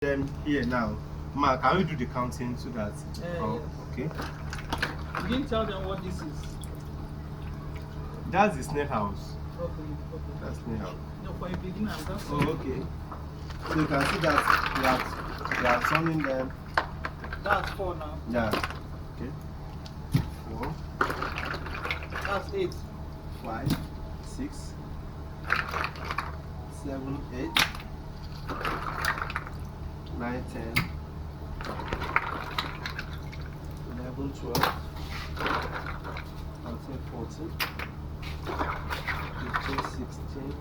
them here now. Ma, can we do the counting so that? Yes. Okay. You didn't tell them what this is. That's the snail house. Okay. That's snail house. No, for a beginner, that's okay. So you can see that we are turning them. That's 4 now. Yeah. Okay. 4. That's 8. 5, 6, 7, 8, 9, 10, 11, 12, 13, 14, 15, 16,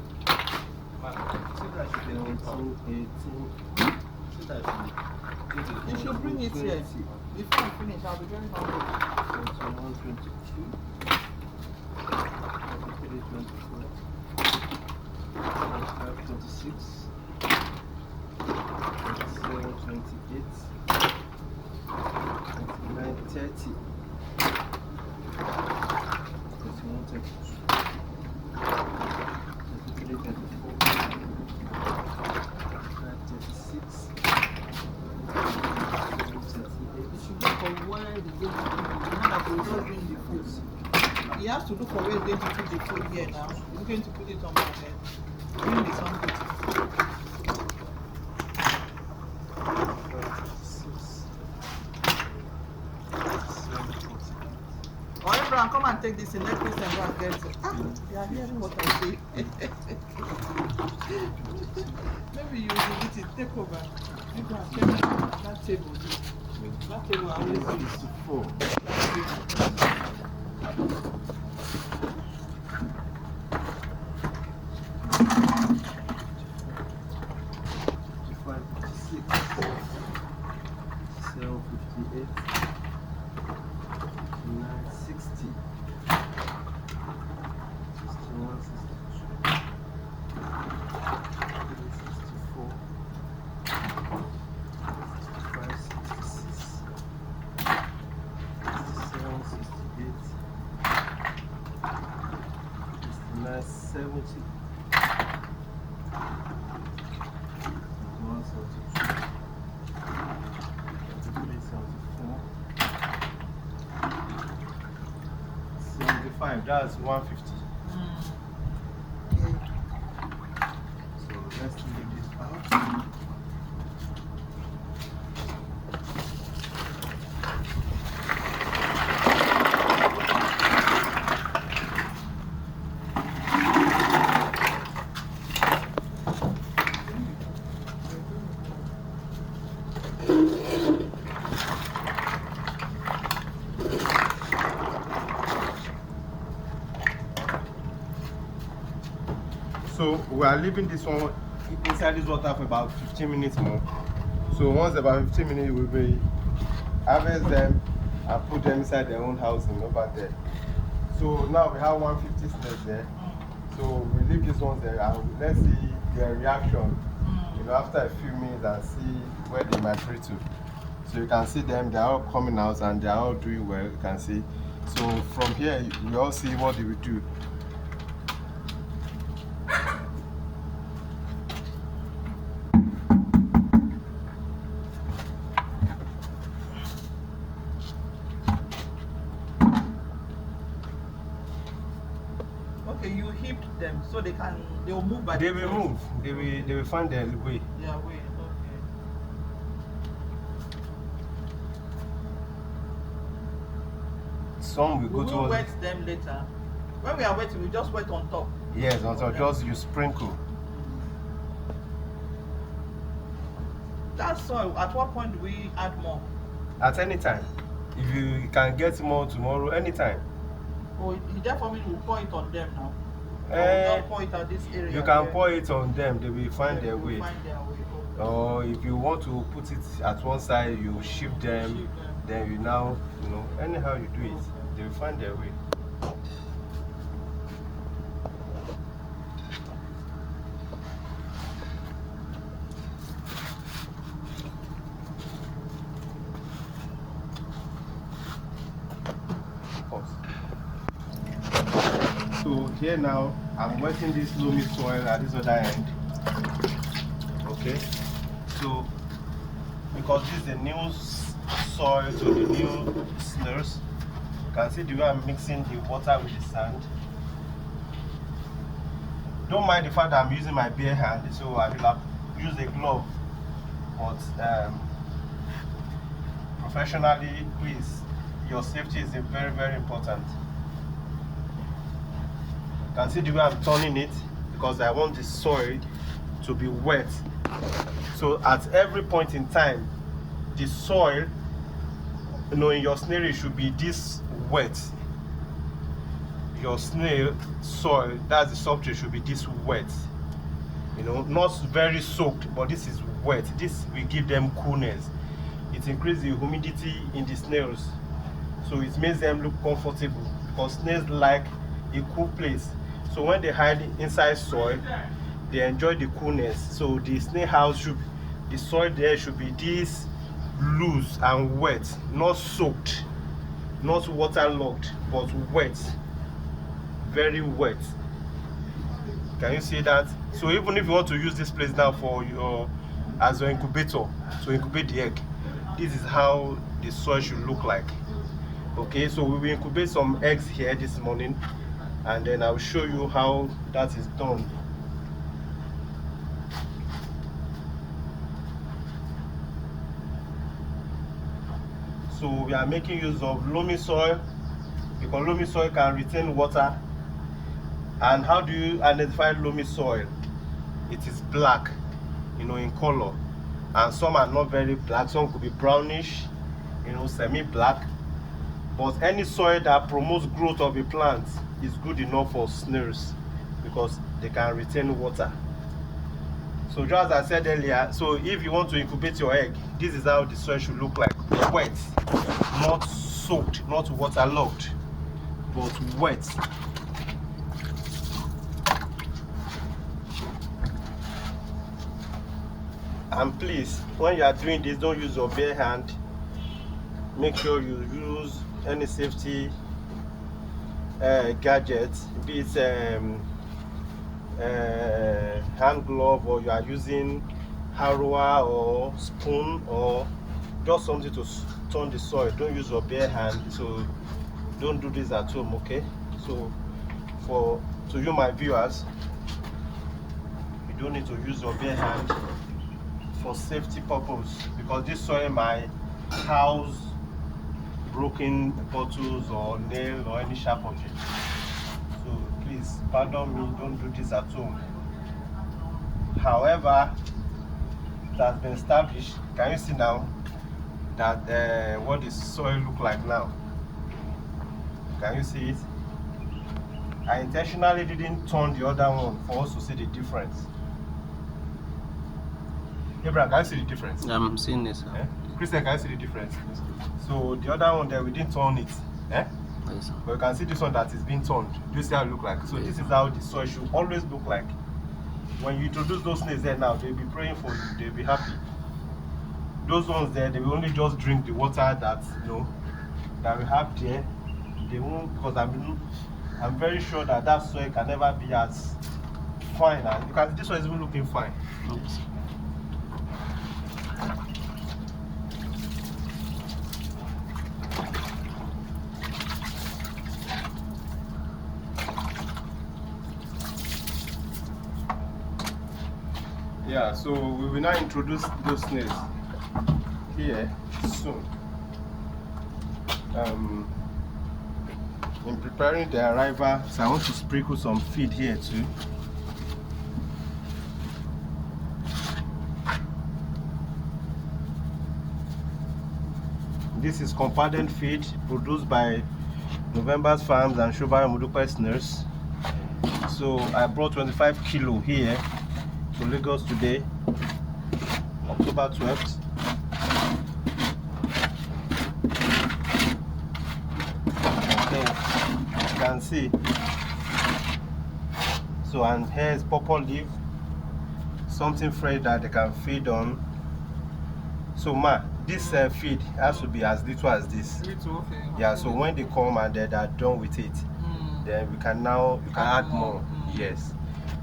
17, 18. You should bring it here. Before I finish, I'll be very hungry. 21, 22, 23, 24, 25, 26, 27, 28, 29, 30, 31, 32, 33, 34, 36, 38. You should look for where the game is. Not that we'll just bring the food. He has to look for where he's going to put the food here now. He's going to put it on my head. Bring the something. Or Abraham, come and take this electric and go and get it. You are hearing what I say. Maybe you will eat it. Take over. Abraham, take that table. That table I always use. 4. That's 150. Okay. So let's leave this out. So we are leaving this one inside this water for about 15 minutes more. So once about 15 minutes, we will harvest them and put them inside their own housing over there. So now we have 150 snails there. So we leave these ones there and let's see their reaction, after a few minutes and see where they migrate to. So you can see them, they are all coming out and they are all doing well, you can see. So from here, we all see what they will do. Okay, you heaped them so they will move by They will move. They will find their way. Yeah, way. Okay. Some will go We will towards. wet them later. When we are wetting, we just wet on top. Yes, until just you sprinkle. That soil, at what point do we add more? At any time. If you can get more tomorrow, anytime. Oh, you therefore mean we'll pour it on them now? Or Eh, we just pour it at this area? You can pour it on them, they will find their They will way. find their way. Okay. Or if you want to put it at one side, you shift them, then you now, anyhow you do it, they will find their way. So here now, I'm wetting this loamy soil at this other end. Okay, so because this is the new soil to the new snails. You can see the way I'm mixing the water with the sand. Don't mind the fact that I'm using my bare hand, so I will have use a glove. But professionally, please, your safety is very, very important. You can see the way I'm turning it because I want the soil to be wet. So at every point in time, the soil, in your snail should be this wet. Your snail soil, that's the substrate, should be this wet. Not very soaked, but this is wet. This will give them coolness. It increases the humidity in the snails, so it makes them look comfortable because snails like a cool place. So when they hide inside soil, they enjoy the coolness. So the snail house the soil there should be this loose and wet, not soaked, not waterlogged, but wet, very wet. Can you see that? So even if you want to use this place now for as an incubator to incubate the egg, this is how the soil should look like. Okay, so we will incubate some eggs here this morning, and then I'll show you how that is done. So we are making use of loamy soil because loamy soil can retain water. And how do you identify loamy soil? It is black, in color, and some are not very black. Some could be brownish, semi-black. But any soil that promotes growth of a plant is good enough for snails because they can retain water. So just as I said earlier, so if you want to incubate your egg, this is how the soil should look like: wet, not soaked, not waterlogged, but wet. And please, when you are doing this, don't use your bare hand. Make sure you use any safety gadget, be it hand glove, or you are using harrower or spoon, or just something to turn the soil. Don't use your bare hand. So don't do this at home, okay? So to you, my viewers, you don't need to use your bare hand for safety purpose, because this soil might house broken bottles or nail or any sharp object. So please pardon me, don't do this at home. However, it has been established. Can you see now that what the soil look like now? Can you see it? I intentionally didn't turn the other one for us to see the difference. Abraham, can you see the difference? I'm seeing this. Christian, can you see the difference? So the other one there, we didn't turn it. Yes, but you can see this one that is being turned. Do you see how it look like? So this is how the soil should always look like. When you introduce those snails there now, they'll be praying for you. They'll be happy. Those ones there, they will only just drink the water that that we have there. They won't, because I'm very sure that soil can never be as fine. And you can see this one is even looking fine. Yes. Yeah, so we will now introduce those snails here soon. In preparing their arrival, so I want to sprinkle some feed here too. This is compounded feed produced by November's Farms and Shobara Modupe Snails. So I brought 25 kilo here to Lagos today, October 12th. Okay, you can see. So, and here is purple leaf, something fresh that they can feed on. So this feed has to be as little as this. Yeah, so when they come and they are done with it, then you can add more. Yes.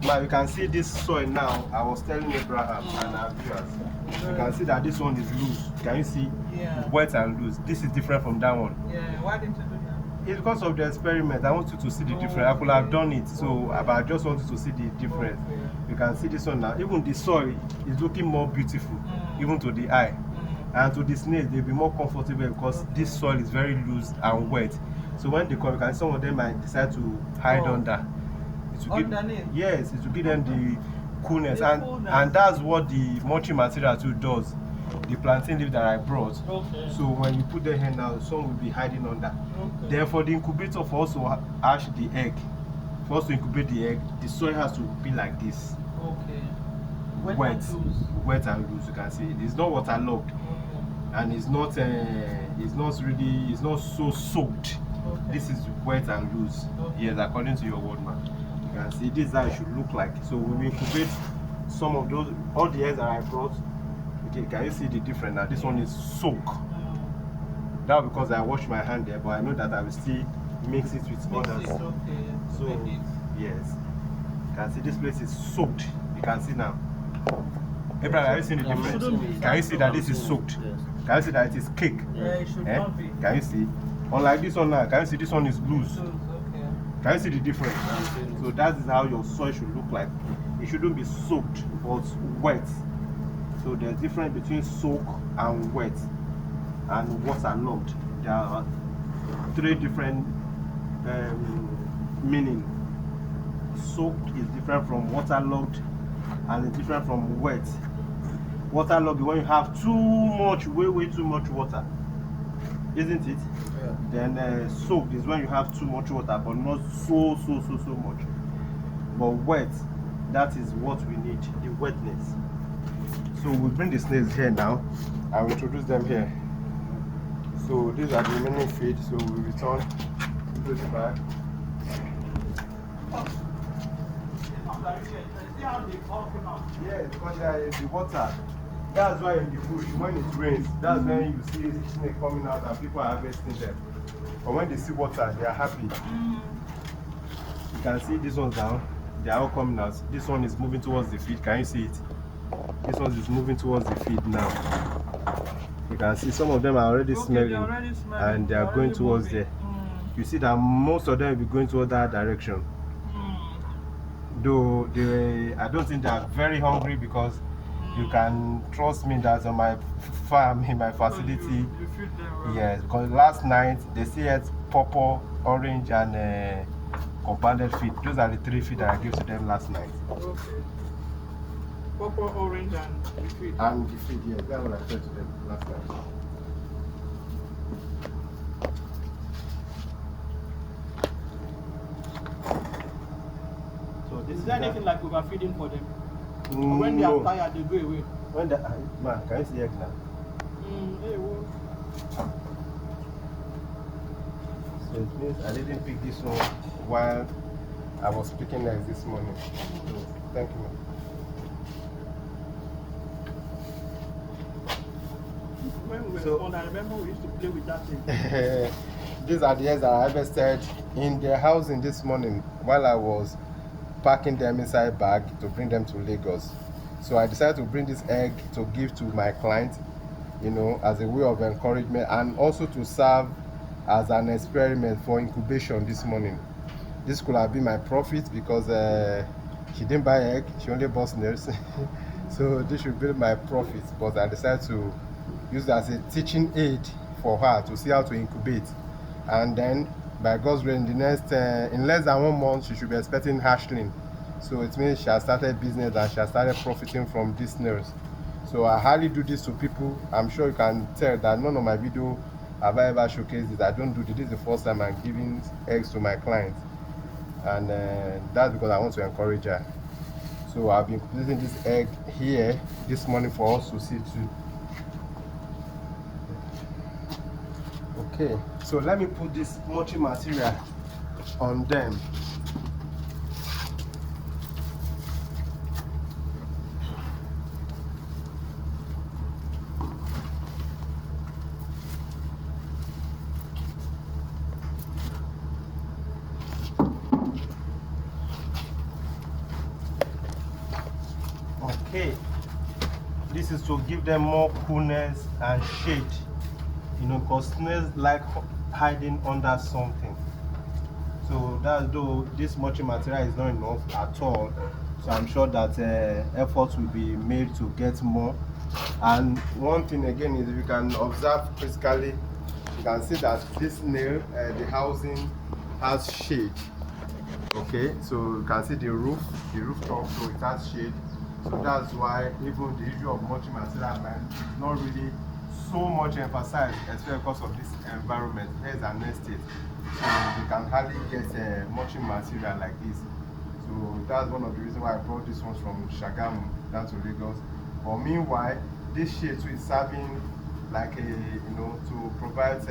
Now you can see this soil now. I was telling Abraham and our viewers. You can see that this one is loose. Can you see? Yeah. Wet and loose. This is different from that one. Yeah. Why didn't you do that? It's because of the experiment. I want you to see the difference. I could have done it, so but I just want you to see the difference. You can see this one now. Even the soil is looking more beautiful, even to the eye. And to the snails, they'll be more comfortable because this soil is very loose and wet. So when they come, you can see some of them might decide to hide under. It will Underneath? Yes, it will give them the coolness. The And coolness. and that's what the mulching material too does. The plantain leaf that I brought. Okay. So when you put them here now, some will be hiding under. Okay. Then for the incubator, for us to hatch the egg, for us to incubate the egg, the soil has to be like this. Okay. Wet and loose. Wet and loose. You can see it's not waterlogged, and it's not so soaked. Okay. This is wet and loose. Okay. Yes, according to your word, man. You can see this is how it should look like. So we will incubate some of those, all the eggs that I brought. Okay, can you see the difference now? This one is soaked. That because I washed my hand there, but I know that I will still mix it with others. Okay. So yes, you can see this place is soaked. You can see now. Abraham, have you seen the difference? Can you see that this is soaked? Yes. Can you see that it is cake? Yeah, it should Eh? not be. Can you see? Unlike this one now, can you see this one is loose? Okay. Can you see the difference? So that is how your soil should look like. It shouldn't be soaked, but wet. So there's difference between soak and wet and waterlogged. There are three different meaning. Soaked is different from waterlogged and it's different from wet. Waterlogged is when you have too much, way too much water, isn't it? Yeah. Then soaked is when you have too much water, but not so much. But wet, that is what we need, the wetness. So we'll bring the snails here now and we'll introduce them here. So these are the remaining feed, so we'll return into the bag. Yes, because there is the water. That's why in the bush, when it rains, that's when you see snake coming out and people are harvesting them. But when they see water, they are happy. You can see this one's down. They are all coming out. This one is moving towards the feed. Can you see it? This one is moving towards the feed now. You can see some of them are already smelling and they are going towards there. You see that most of them will be going towards that direction. Though I don't think they are very hungry because you can trust me that on my farm, in my facility, You feed them, right? yes, because last night they still had purple, orange and compounded feed. Those are the three feed that I gave to them last night. Okay. Purple, orange, and the feed. And the feed, yes, that's what I fed to them last night. So this Is there anything like overfeeding for them? Or no. when they are tired, they go away. When the man, can you see egg now? Hey, well. So it means I didn't pick this one while I was picking eggs this morning. So thank you. When we were So- small, I remember we used to play with that thing. These are the eggs that I harvested in their housing this morning while I was packing them inside bag to bring them to Lagos. So I decided to bring this egg to give to my client, you know, as a way of encouragement and also to serve as an experiment for incubation this morning. This could have been my profit because she didn't buy egg, she only bought snails. So this should be my profit, but I decided to use it as a teaching aid for her to see how to incubate. And then by God's grace, in the next in less than 1 month she should be expecting hatchling. So it means she has started business and she has started profiting from these snails. So I highly do this to people. I'm sure you can tell that none of my video have I ever showcased this. I don't do this. This is the first time I'm giving eggs to my clients, and that's because I want to encourage her. So I've been placing this egg here this morning for us to see too. Okay, so let me put this mulching material on them. to give them more coolness and shade, you know, because snails like hiding under something. So that though this mulching material is not enough at all, so I'm sure that efforts will be made to get more. And one thing again is, if you can observe critically, you can see that this nail, the housing has shade. Okay, so you can see the rooftop, so it has shade. So that's why even the issue of mulching material is not really so much emphasized, especially because of this environment. Here is an estate, so you can hardly get mulching material like this. So that's one of the reasons why I brought this ones from Shagamu down to Lagos. But meanwhile, this shade too is serving like a, you know, to provide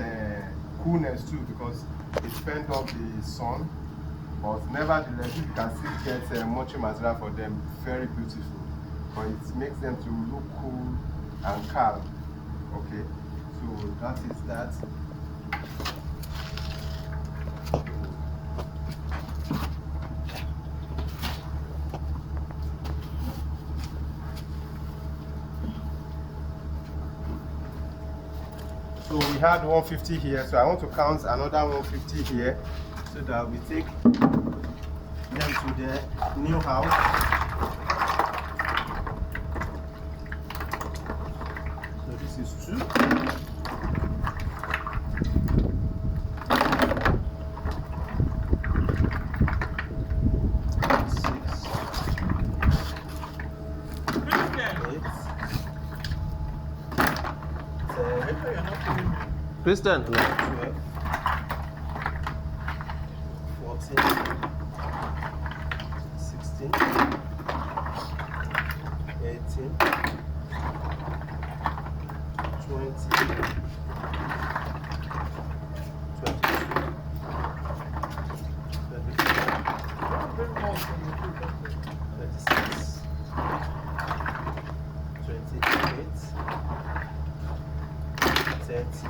coolness too, because it fends off the sun. But nevertheless, you can still get mulching material for them, very beautiful. But it makes them to look cool and calm. Okay, so that is that. So we had 150 here, so I want to count another 150 here, so that we take them to the new house. So this is 2. 6, 8, 10. Christian. 12, 14, 16, 18, 20, 22, 26, 28, 30,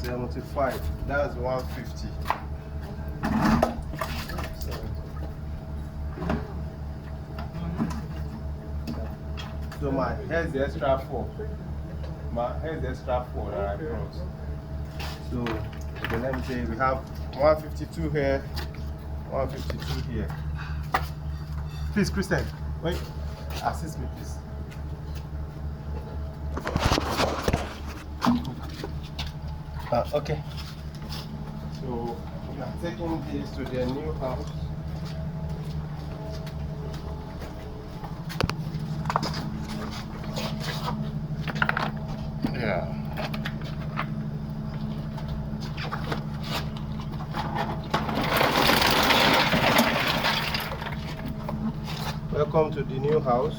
75, that's 150. So my here's the extra 4. Here's the extra 4 that I brought. So okay, let me say we have 152 here, 152 here. Please, Christian, wait, assist me, please. Okay. So we are taking this to their new house. Yeah. Welcome to the new house.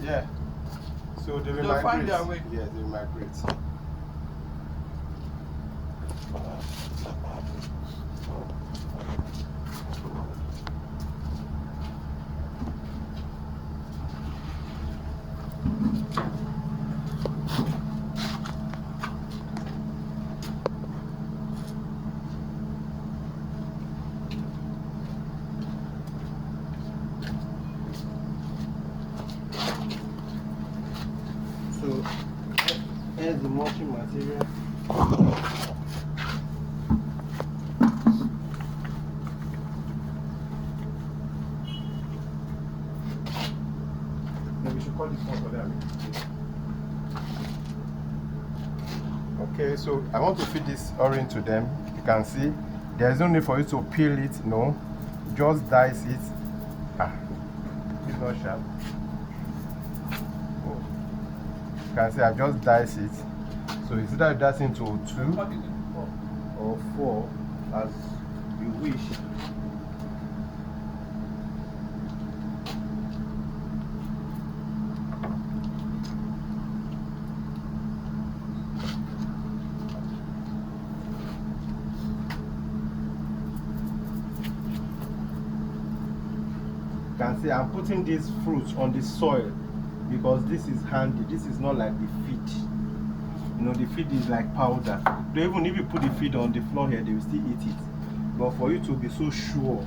Yeah. So they will migrate. Find their way. Yeah, they will migrate. Here's the mulching material. Then we should call this one for them. Okay, so I want to feed this orange to them. You can see there's no need for you to peel it, no. Just dice it. It's not sharp. Oh. You can see I just dice it. So it's either that's into 2 or 4 as you wish. You can see I'm putting these fruits on the soil because this is handy. This is not like the feed. You know, the feed is like powder. So even if you put the feed on the floor here, they will still eat it. But for you to be so sure,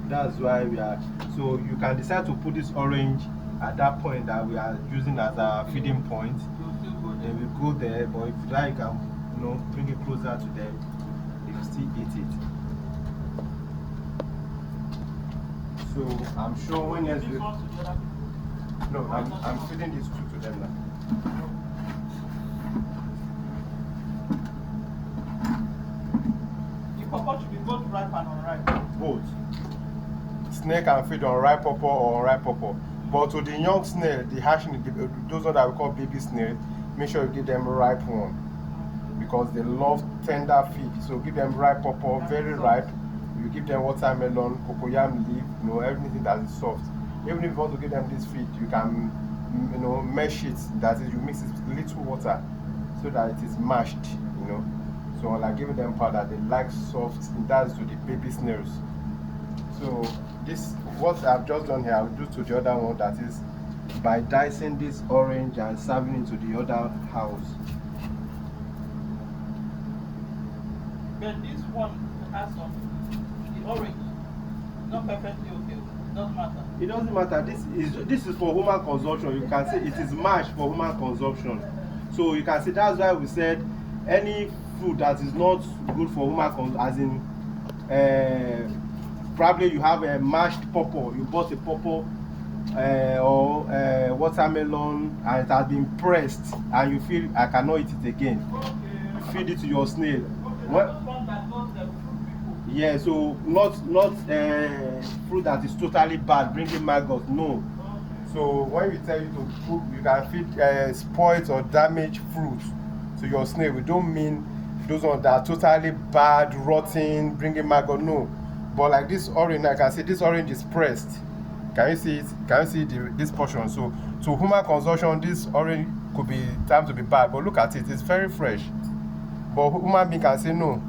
that's why we are. So you can decide to put this orange at that point that we are using as a feeding point. Then we go there. But if you like, you know, bring it closer to them, they will still eat it. So I'm sure when else we... No, I'm feeding these 2 to them now. The pawpaw should be both ripe and unripe. Both. Snail can feed on ripe pawpaw or unripe pawpaw. But to the young snail, the hatching, those ones that we call baby snail, make sure you give them ripe one. Because they love tender feed. So give them ripe pawpaw, very ripe. You give them watermelon, cocoyam leaf, you know, everything that is soft. Even if you want to give them this feed, you can, you know, mash it. That is, you mix it with little water so that it is mashed, you know. So like giving them powder, they like soft. That's to the baby snails. So this, what I've just done here, I'll do to the other one. That is by dicing this orange and serving it to the other house. But this one has some. Orange, not perfectly okay. It doesn't matter. It doesn't matter. This is for human consumption. You can say it is mashed for human consumption. So you can see that's why we said any food that is not good for human consumption, as in probably you have a mashed pawpaw. You bought a pawpaw or watermelon and it has been pressed, and you feel I cannot eat it again. Okay. Feed it to your snail. What? Yeah, so not fruit that is totally bad, bringing maggots, no. So when we tell you to cook, you can feed spoiled or damaged fruit to your snail. We don't mean those ones that are totally bad, rotten, bringing maggot, no. But like this orange, I can see this orange is pressed. Can you see it? Can you see this portion? So to human consumption, this orange could be time to be bad. But look at it, it's very fresh. But human being can say no.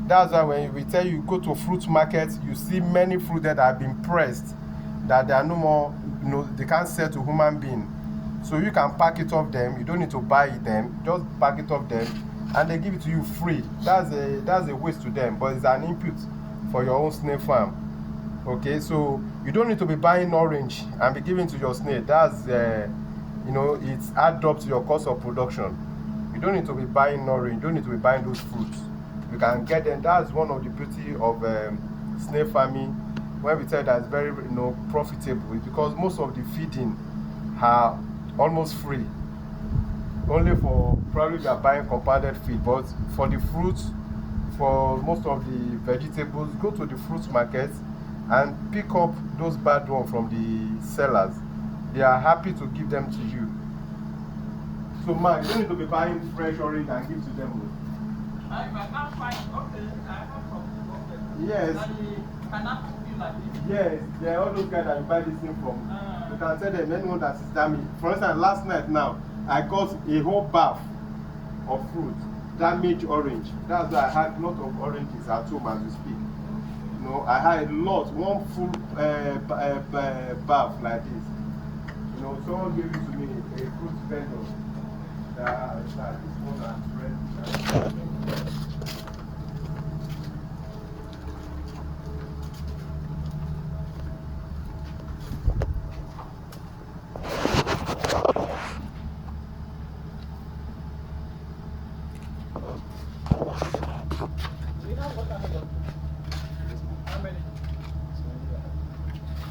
That's why when we tell you go to fruit market, you see many fruit that have been pressed, that they are no more, you know, they can't sell to human being. So you can pack it off them. You don't need to buy them. Just pack it off them, and they give it to you free. That's a waste to them, but it's an input for your own snail farm. Okay, so you don't need to be buying orange and be giving to your snail. That's you know, it's add up to your cost of production. You don't need to be buying orange. You don't need to be buying those fruits. You can get them. That's one of the beauty of snail farming. When we tell that it's very, you know, profitable, because most of the feeding are almost free. Only for probably you are buying compounded feed, but for the fruits, for most of the vegetables, go to the fruit market and pick up those bad ones from the sellers. They are happy to give them to you. So man, you don't need to be buying fresh orange and give to them. If I can't find, okay, I have some. Yes. Pineapple be like this. Yes, they are all those guys that you buy this thing from. You can tell them anyone that is damaged. For instance, last night now, I got a whole bath of fruit, damaged orange. That's why I had a lot of oranges at home as we speak. You know, I had a lot, one full bath like this. You know, someone gave it to me, a fruit vendor. This one and bread.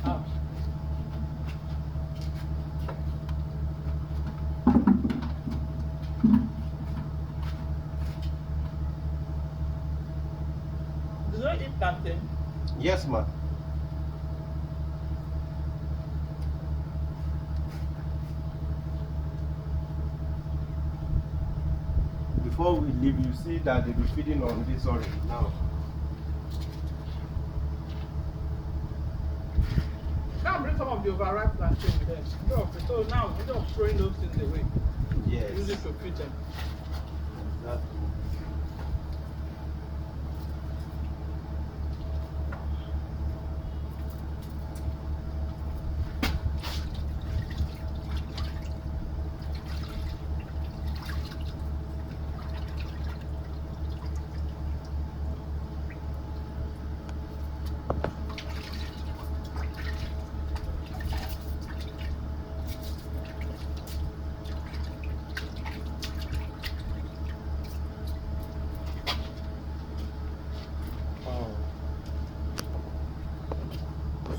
Out. Do you eat plantain? Yes, ma. Before we leave, you see that they'll be feeding on this orange now. Now bring some of the overripe plantain there. No, so now instead of throwing those things away, Yes. use it to feed them. Exactly.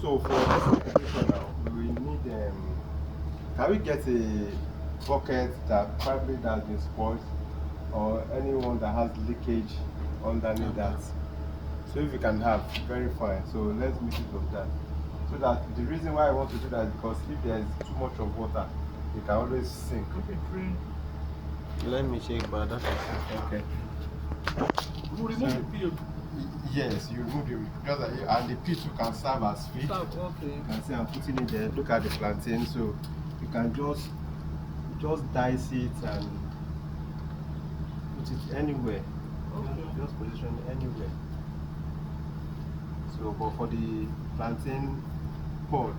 So for this application now, we need can we get a bucket that probably has been spoiled or anyone that has leakage underneath that? So if you can have, very fine. So let's make it of that. So that the reason why I want to do that is because if there is too much of water, it can always sink. If it rain, Let me check, but that is okay. you remove So- the peel. Yes, you remove the just and the pit can serve as feed. Stop, okay. You can see I'm putting it there. Look at the plantain, so you can just dice it and put it anywhere. Okay. Just position it anywhere. So, but for the plantain pod,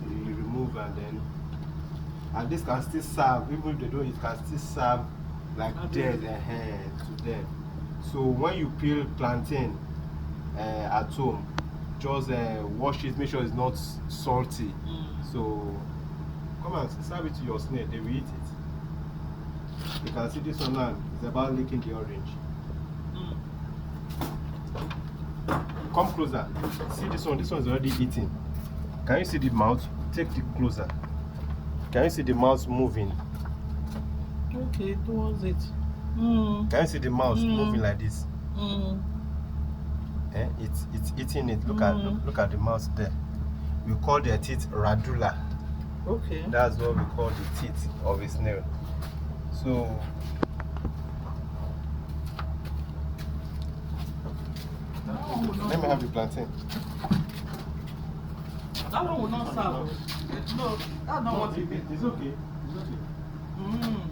you remove and this can still serve. Even if they don't, it can still serve like Okay. dead to them. So when you peel plantain at home, just wash it, make sure it's not salty. So come and serve it to your snail, they will eat it. You can see this one now, it's about licking the orange. Come closer. See this one is already eating. Can you see the mouth? Take the closer. Can you see the mouth moving? Okay, towards it. Can you see the mouse moving like this? It's eating it. Look at the mouse there. We call their teeth radula. Okay. That's what we call the teeth of a snail. So let me have the plantain. That one will not serve. No, that's not what it is. It's okay. It's okay.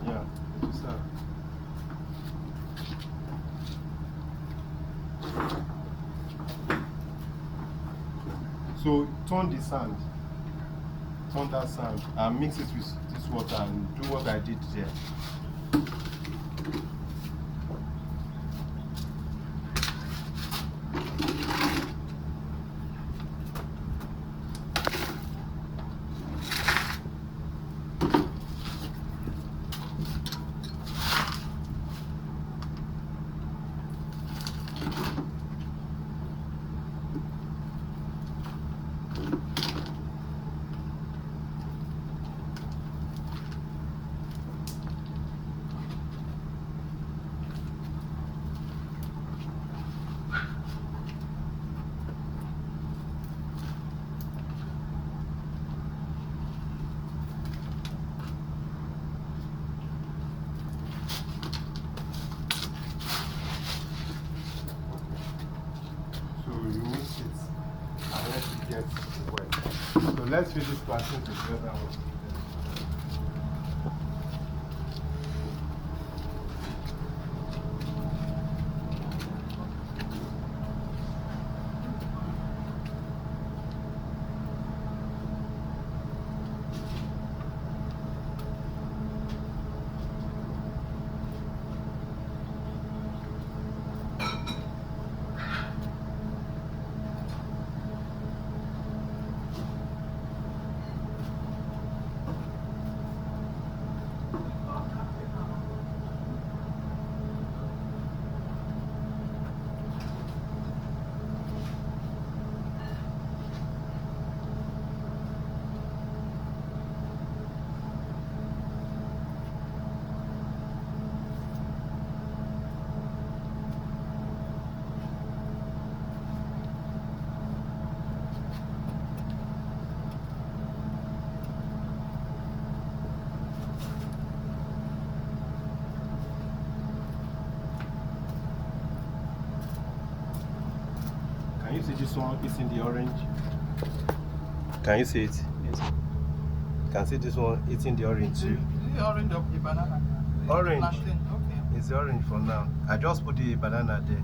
Yeah, it will serve. So turn the sand, turn that sand and mix it with this water and do what I did there. So let's feed this plantain together. Can you see this one? It's in the orange. Can you see it? Yes. Can see this one? It's in the orange too. Is it orange of the banana? Orange. Plantain. Okay. It's orange for now. I just put the banana there.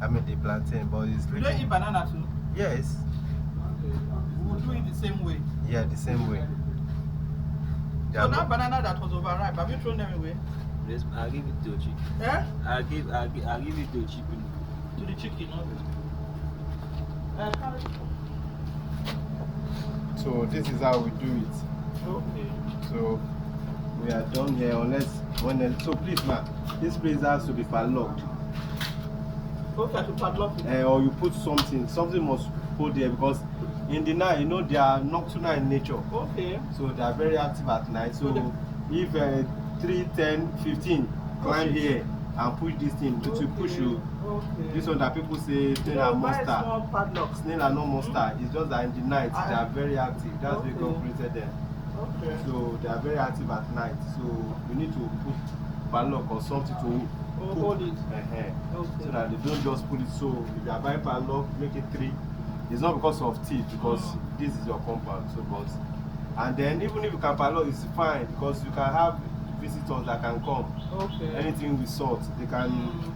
I mean the plantain, but it's You don't eat banana too? Yes. We'll do it the same way. Yeah, the same way. So that banana that was overripe, have you thrown them away? Yes, I'll give it to you. Eh? I'll give it to chicken. To the chicken, okay. Carry it. So this is how we do it. Okay. So we are done here unless so please man, this place has to be padlocked. Okay, to padlock it. Or you put something must hold there because in the night, you know, they are nocturnal in nature. Okay. So they are very active at night. So if 3, 10, 15 climb here and push this thing, it will push you. Okay. This one that people say snail and monster. Small padlock. Snail are not monster. It's just that in the night they are very active. That's why God created them. Okay. So they are very active at night. So you need to put padlock or something to Hold it. Okay. Okay. So that they don't just put it. So if you are buying padlock, make it 3. It's not because of teeth, because this is your compound. So but and then even if you can padlock, it's fine because you can have visitors that can come. Okay. Anything with salt, they can.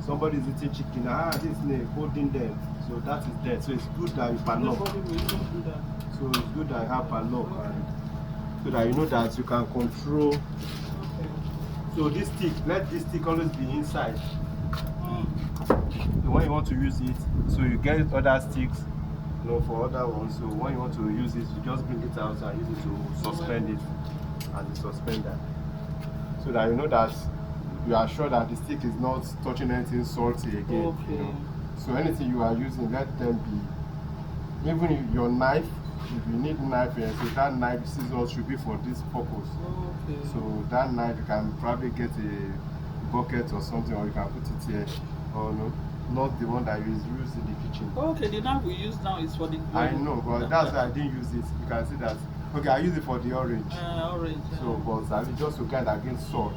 Somebody is eating chicken. This snake holding them. So that is dead. So it's good that you padlock. Nobody will even do that. So it's good that you have padlock, and so that you know that you can control. Okay. So this stick, let this stick always be inside. Mm. When you want to use it, so you get other sticks, you know, for other ones. So when you want to use it, you just bring it out and use it to suspend it as a suspender, so that you know that you are sure that the stick is not touching anything salty again. Okay. You know? So anything you are using, let them be. Even if your knife, if you need knife, so that knife scissors should be for this purpose. Okay. So that knife you can probably get a bucket or something, or you can put it here, or no, not the one that you use in the kitchen. Okay, the knife we use now is for the. I know, but that's why I didn't use it. You can see that. Okay, I use it for the orange. Orange. So, but I mean, just to guard against salt.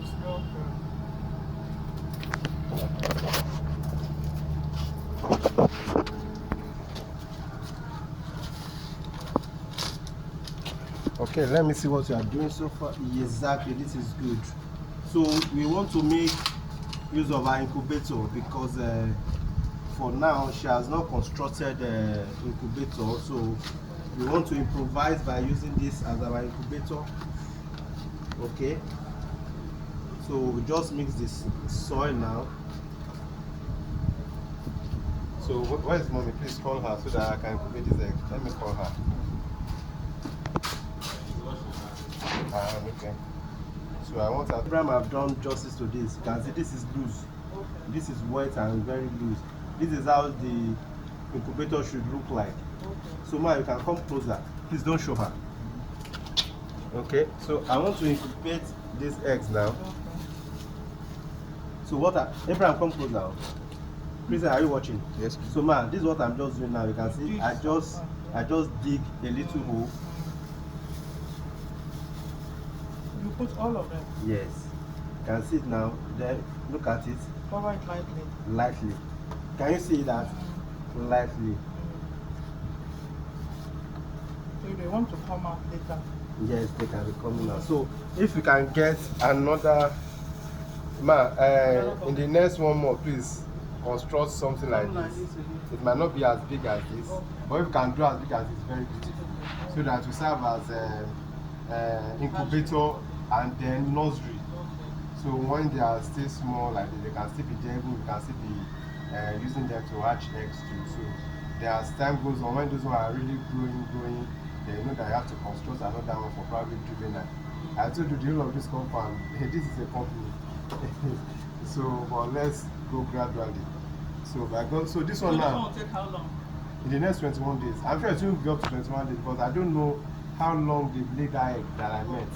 Okay, let me see what you are doing so far. Exactly, this is good. So we want to make use of our incubator because for now she has not constructed incubator, so we want to improvise by using this as our incubator. Okay, so we just mix this soil now. So where is mommy? Please call her so that I can incubate this egg. Let me call her. Okay. So I want to. I've done justice to this. You can see this is loose. Okay. This is wet and very loose. This is how the incubator should look like. Okay. So Ma, you can come closer. Please don't show her. Okay. So I want to incubate these eggs now. Okay. So what? Abraham, come closer. Prison, are you watching? Yes. So Ma, this is what I'm just doing now. You can see I just dig a little hole. You put all of them. Yes. You can see it now. Then look at it. Cover it lightly. Lightly. Can you see that? Lightly. So if they want to come out later. Yes, they can be coming out. So if you can get another in the next one more, please construct something like this. It might not be as big as this, but if you can do as big as this, very beautiful. So that we serve as incubator and then nursery. So when they are still small, like they can still be there, we can still be using them to hatch eggs too. So as time goes on, when those ones are really growing, then you know that you have to construct another one for probably juvenile. I told you the whole of this compound, this is a company. So but let's go gradually. So so this one now. This one will take how long? In the next 21 days. I'm sure it will be up to 21 days, but I don't know how long they've laid that egg that I met.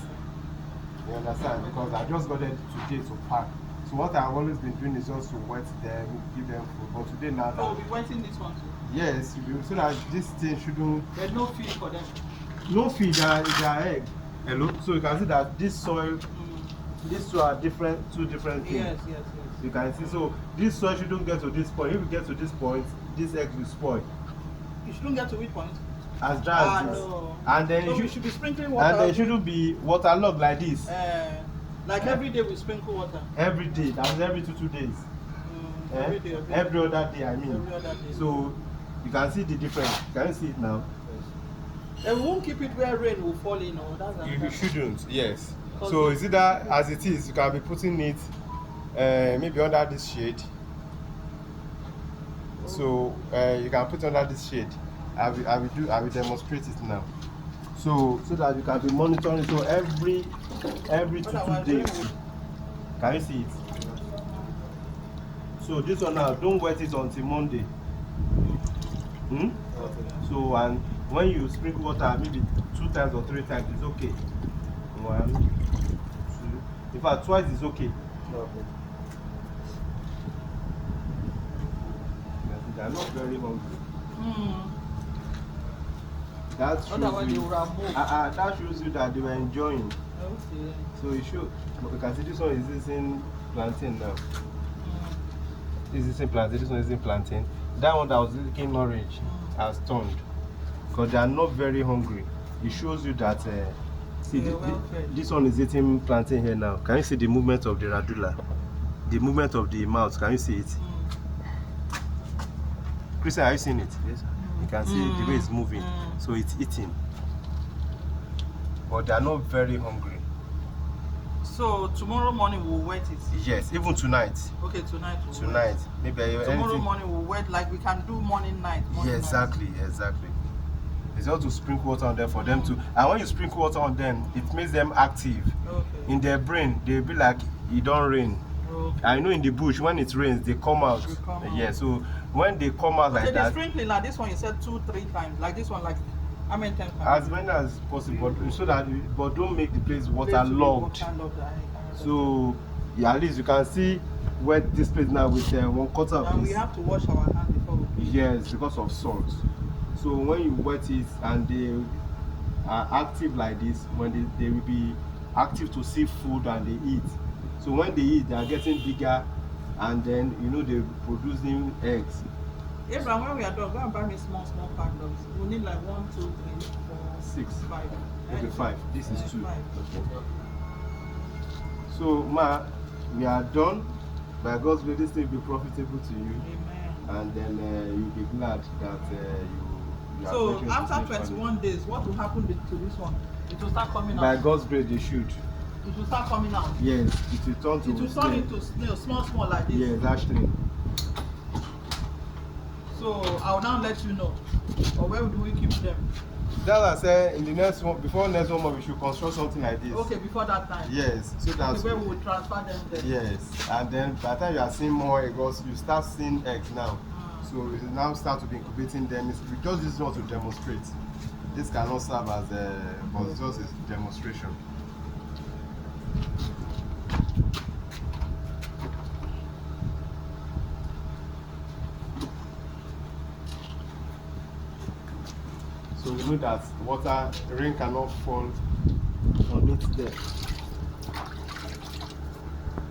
You understand? Because I just got it today to pack. So what I've always been doing is just to wet them, give them food. But today now, So we'll be wetting this one too. yes, so that this thing shouldn't. There's no feed for them. No feed, they are egg. Hello. So you can see that this soil, these two are two different things. Yes. You can see. So this soil shouldn't get to this point. If you get to this point, this egg will spoil. You shouldn't get to which point? as dry as this. No. And then So you we should be sprinkling water. and there shouldn't be waterlogged like this. Like every day we sprinkle water. Every day, that's every 2 days. Every day. Every other day, I mean. Every other day. So you can see the difference. Can you see it now? And we won't keep it where rain will fall in. Or that's You shouldn't, yes. Because So is it that as it is, you can be putting it maybe under this shade. So you can put under this shade. I will demonstrate it now. So that you can be monitoring. So every 2 days. Can you see it? So this one now, don't wet it until Monday. So and when you sprinkle water maybe 2 times or 3 times, it's okay. 1, 2. In fact, twice is okay. They are not very hungry. That shows that shows you that they were enjoying. Okay. So you should. You can see this one is using plantain now. This is in plantain. This one is in plantain. That one that was looking orange has turned because they are not very hungry. It shows you that. See, this one is eating plantain here now. Can you see the movement of the radula? The movement of the mouth. Can you see it? Christian, are you seeing it? Yes, sir. You can see the way it's moving. So it's eating. But they are not very hungry. So tomorrow morning we'll wet it. Yes, even tonight. Okay, tonight. Tonight, maybe Tomorrow morning we'll wet, like we can do morning, night. Yeah, exactly. It's just to sprinkle water on them for them to. And when you sprinkle water on them, it makes them active. Okay. In their brain, they'll be like, it don't rain. Okay. I know in the bush when it rains, they come out. Yeah, so when they come out like that. Sprinkling like this one, you said 2-3 times. Like this one, like how many times? As many as possible, so that but don't make the place waterlogged. So yeah, at least you can see wet this place now with 1/4 of And this. we have to wash our hands before we put it. Yes, because of salt. So when you wet it and they are active like this, when they will be active to see food and they eat. So when they eat, they are getting bigger, and then they're producing eggs. Abraham, when we are done, go and buy me small padlocks. We need like 1, 2, 3, 4, 6, 5. Okay, 5. This is 2. 5. So ma, we are done. By God's grace, this thing will be profitable to you. Amen. And then you'll be glad that you are So making after this 21 days, what will happen to this one? It will start coming out. By God's grace, they should. It will start coming out. Yes, it will turn to. It will turn into snail, small like this. Yes, actually. So I'll now let you know. Or where do we keep them? That's I said in the next one, before next one, we should construct something like this. Okay, before that time. Yes, so that's where we will transfer them there. Yes, and then by the time you are seeing more eggs, you start seeing eggs now. So you now start to be incubating them. We just this one to demonstrate. This cannot serve as but it's just a demonstration. So we know that rain cannot fall on it there.